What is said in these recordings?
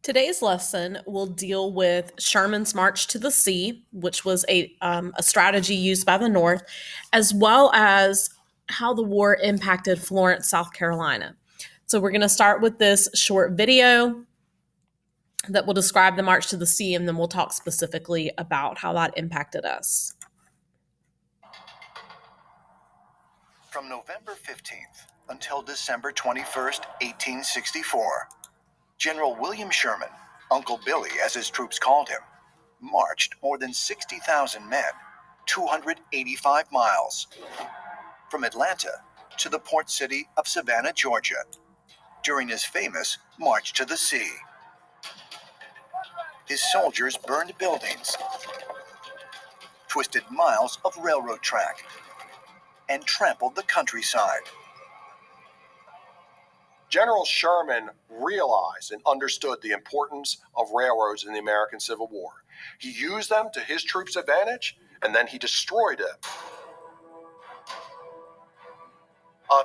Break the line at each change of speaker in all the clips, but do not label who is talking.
Today's lesson will deal with Sherman's March to the Sea, which was a strategy used by the North, as well as how the war impacted Florence, South Carolina. So, we're going to start with this short video that will describe the March to the Sea, and then we'll talk specifically about how that impacted us.
From November 15th until December 21st, 1864, General William Sherman, Uncle Billy as his troops called him, marched more than 60,000 men, 285 miles, from Atlanta to the port city of Savannah, Georgia, during his famous March to the Sea. His soldiers burned buildings, twisted miles of railroad track, and trampled the countryside.
General Sherman realized and understood the importance of railroads in the American Civil War. He used them to his troops' advantage, and then he destroyed them.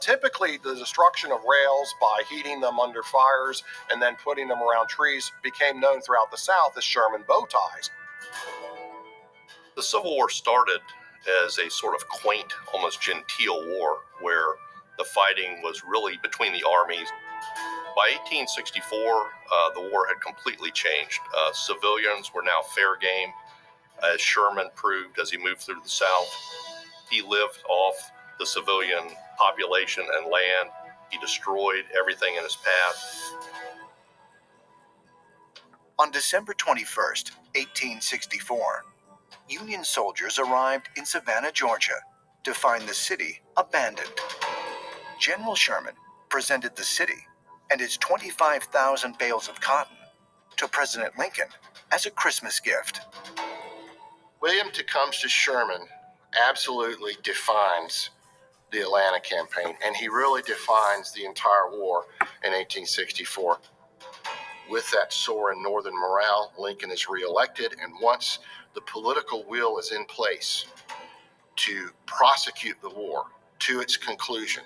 Typically, the destruction of rails by heating them under fires and then putting them around trees became known throughout the South as Sherman bow ties.
The Civil War started as a sort of quaint, almost genteel war where the fighting was really between the armies. By 1864, the war had completely changed. Civilians were now fair game, as Sherman proved as he moved through the South. He lived off the civilian population and land. He destroyed everything in his path.
On December 21st, 1864, Union soldiers arrived in Savannah, Georgia, to find the city abandoned. General Sherman presented the city and its 25,000 bales of cotton to President Lincoln as a Christmas gift.
William Tecumseh Sherman absolutely defines the Atlanta campaign, and he really defines the entire war in 1864. With that soaring northern morale, Lincoln is reelected, and once the political will is in place to prosecute the war to its conclusion,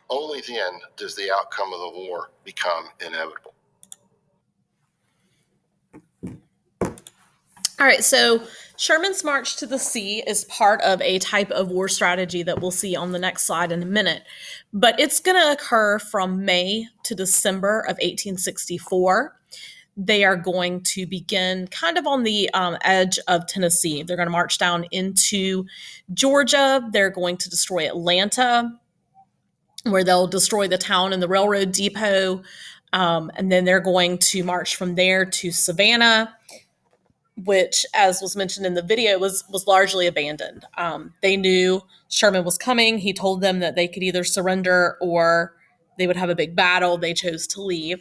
only then does the outcome of the war become inevitable.
All right, so Sherman's March to the Sea is part of a type of war strategy that we'll see on the next slide in a minute. But it's going to occur from May to December of 1864. They are going to begin kind of on the edge of Tennessee. They're going to march down into Georgia. They're going to destroy Atlanta, where they'll destroy the town and the railroad depot. And then they're going to march from there to Savannah, which, as was mentioned in the video, was largely abandoned. They knew Sherman was coming. He told them that they could either surrender or they would have a big battle. They chose to leave.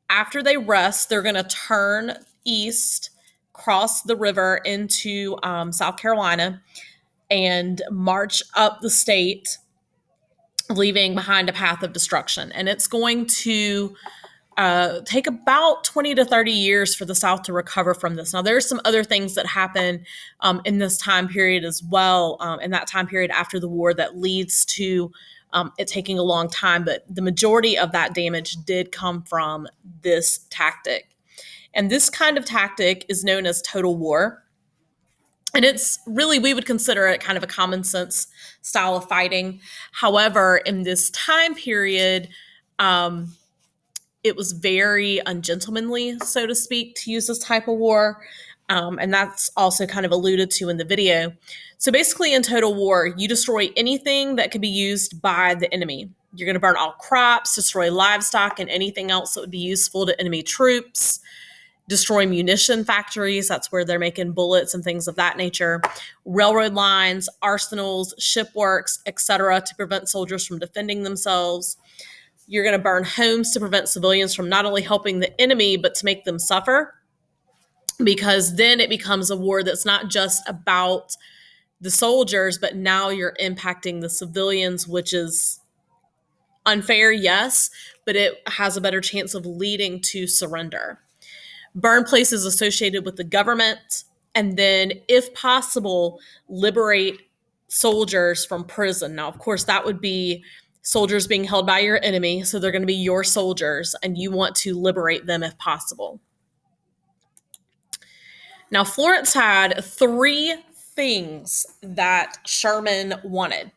After they rest, they're going to turn east, cross the river into South Carolina, and march up the state, leaving behind a path of destruction. And it's going to take about 20 to 30 years for the South to recover from this. Now, there's some other things that happen in this time period as well, in that time period after the war, that leads to it taking a long time. But the majority of that damage did come from this tactic. And this kind of tactic is known as total war. And it's really, we would consider it kind of a common sense style of fighting. However, in this time period, it was very ungentlemanly, so to speak, to use this type of war. And that's also kind of alluded to in the video. So basically, in total war, you destroy anything that could be used by the enemy. You're going to burn all crops, destroy livestock, and anything else that would be useful to enemy troops. Destroy munition factories. That's where they're making bullets and things of that nature. Railroad lines, arsenals, shipworks, etc., to prevent soldiers from defending themselves. You're going to burn homes to prevent civilians from not only helping the enemy, but to make them suffer. Because then it becomes a war that's not just about the soldiers, but now you're impacting the civilians, which is unfair, yes, but it has a better chance of leading to surrender. Burn places associated with the government, and then, if possible, liberate soldiers from prison. Now, of course, that would be soldiers being held by your enemy, so they're going to be your soldiers, and you want to liberate them if possible. Now, Florence had three things that Sherman wanted.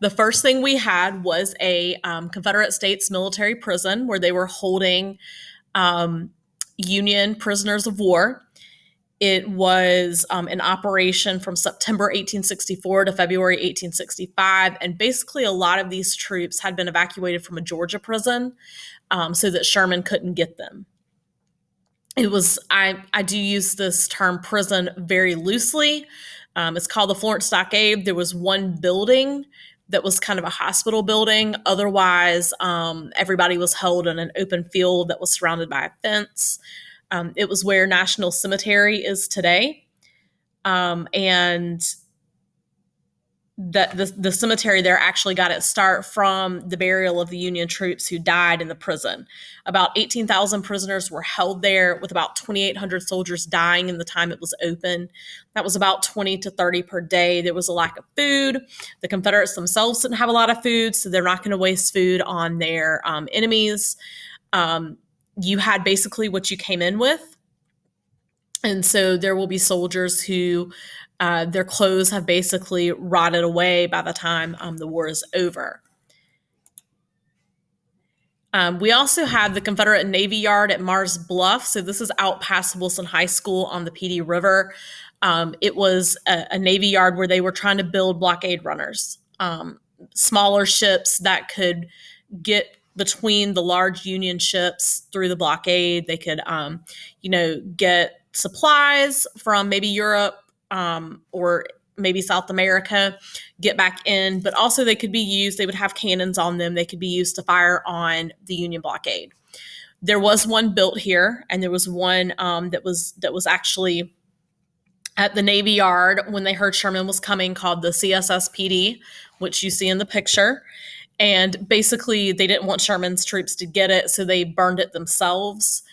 The first thing we had was a Confederate States military prison where they were holding Union prisoners of war. It was in operation from September 1864 to February 1865. And basically, a lot of these troops had been evacuated from a Georgia prison so that Sherman couldn't get them. It was, I do use this term prison very loosely. It's called the Florence Stockade. There was one building that was kind of a hospital building. Otherwise, everybody was held in an open field that was surrounded by a fence. It was where National Cemetery is today. And that the cemetery there actually got its start from the burial of the Union troops who died in the prison. About 18,000 prisoners were held there, with about 2,800 soldiers dying in the time it was open. That was about 20 to 30 per day. There was a lack of food. The Confederates themselves didn't have a lot of food, so they're not going to waste food on their enemies. You had basically what you came in with. And so there will be soldiers who their clothes have basically rotted away by the time the war is over. We also have the Confederate Navy Yard at Mars Bluff. So this is out past Wilson High School on the PD River. It was a Navy Yard where they were trying to build blockade runners, smaller ships that could get between the large Union ships through the blockade. They could, get supplies from maybe Europe or maybe South America, get back in, but also they could be used, they would have cannons on them. They could be used to fire on the Union blockade. There was one built here, and there was one that was actually at the Navy Yard when they heard Sherman was coming, called the CSSPD, which you see in the picture. And basically, they didn't want Sherman's troops to get it, so they burned it themselves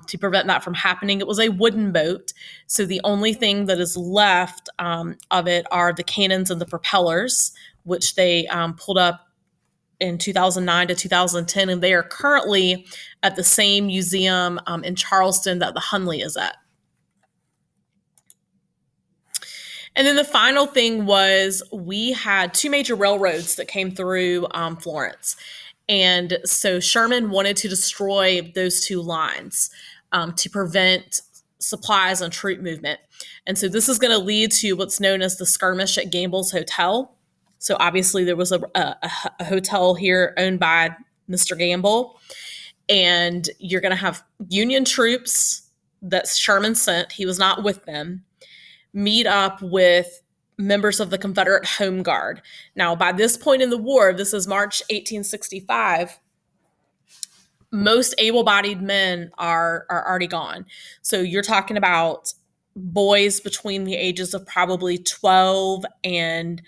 to prevent that from happening. It was a wooden boat, so the only thing that is left of it are the cannons and the propellers, which they pulled up in 2009 to 2010, and they are currently at the same museum in Charleston that the Hunley is at. And then the final thing was we had two major railroads that came through Florence. And so Sherman wanted to destroy those two lines to prevent supplies and troop movement. And so this is going to lead to what's known as the skirmish at Gamble's Hotel. So obviously there was a hotel here owned by Mr. Gamble. And you're going to have Union troops that Sherman sent, he was not with them, meet up with members of the Confederate Home Guard. Now, by this point in the war, this is March 1865, most able-bodied men are already gone. So you're talking about boys between the ages of probably 12 and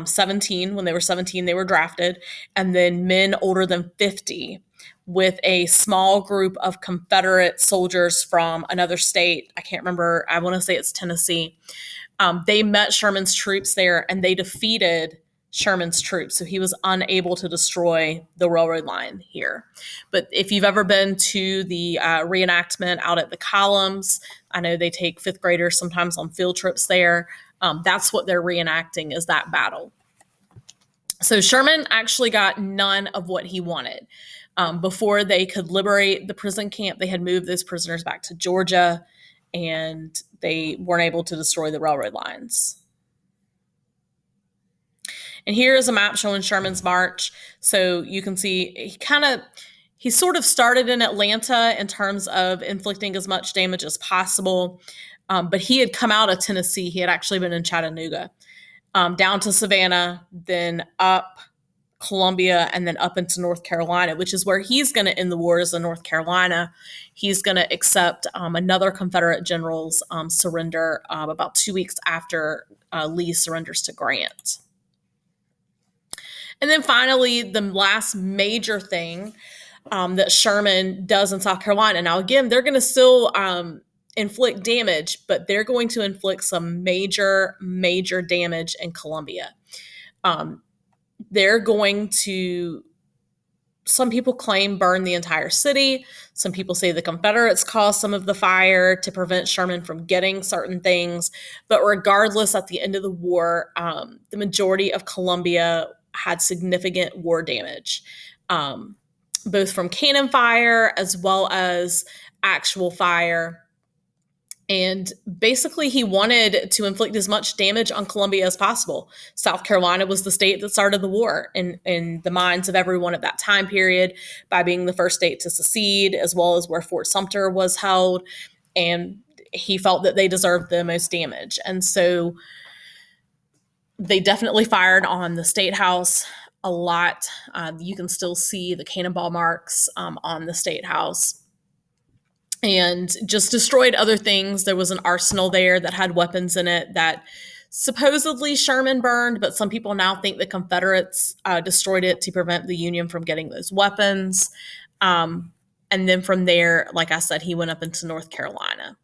17. When they were 17, they were drafted. And then men older than 50, with a small group of Confederate soldiers from another state. I can't remember. I want to say it's Tennessee. They met Sherman's troops there, and they defeated Sherman's troops. So he was unable to destroy the railroad line here. But if you've ever been to the reenactment out at the columns, I know they take fifth graders sometimes on field trips there. That's what they're reenacting, is that battle. So Sherman actually got none of what he wanted. Before they could liberate the prison camp, they had moved those prisoners back to Georgia, and they weren't able to destroy the railroad lines. And here is a map showing Sherman's march. So you can see he sort of started in Atlanta in terms of inflicting as much damage as possible. But he had come out of Tennessee. He had actually been in Chattanooga, down to Savannah, then up Columbia, and then up into North Carolina, which is where he's going to end the war, is in North Carolina. He's going to accept another Confederate general's surrender about 2 weeks after Lee surrenders to Grant. And then finally, the last major thing that Sherman does in South Carolina. Now, again, they're going to still inflict damage, but they're going to inflict some major, major damage in Columbia. they're going to, some people claim, burn the entire city. Some people say the Confederates caused some of the fire to prevent Sherman from getting certain things. But regardless, at the end of the war, the majority of Columbia had significant war damage, both from cannon fire as well as actual fire. And basically, he wanted to inflict as much damage on Columbia as possible. South Carolina was the state that started the war in the minds of everyone at that time period by being the first state to secede, as well as where Fort Sumter was held. And he felt that they deserved the most damage. And so they definitely fired on the State House a lot. You can still see the cannonball marks on the State House, and just destroyed other things. There was an arsenal there that had weapons in it that supposedly Sherman burned, but some people now think the Confederates destroyed it to prevent the Union from getting those weapons. And then from there, like I said, he went up into North Carolina.